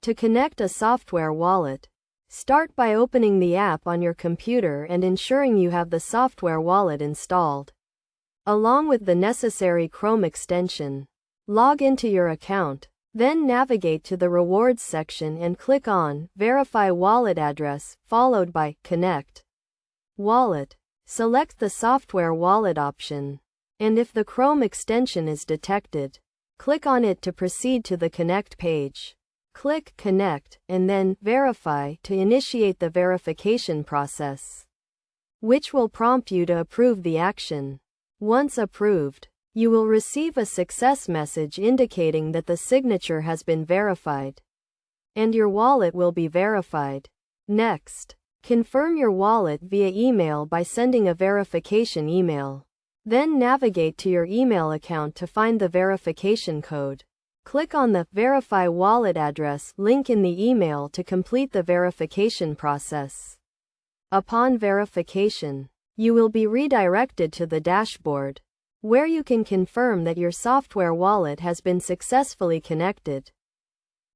To connect a software wallet, start by opening the app on your computer and ensuring you have the software wallet installed, along with the necessary Chrome extension. Log into your account, then navigate to the Rewards section and click on Verify Wallet Address, followed by Connect Wallet. Select the Software Wallet option, and if the Chrome extension is detected, click on it to proceed to the Connect page. Click Connect, and then Verify to initiate the verification process, which will prompt you to approve the action. Once approved, you will receive a success message indicating that the signature has been verified, and your wallet will be verified. Next, confirm your wallet via email by sending a verification email. Then navigate to your email account to find the verification code. Click on the Verify Wallet Address link in the email to complete the verification process. Upon verification, you will be redirected to the dashboard, where you can confirm that your software wallet has been successfully connected.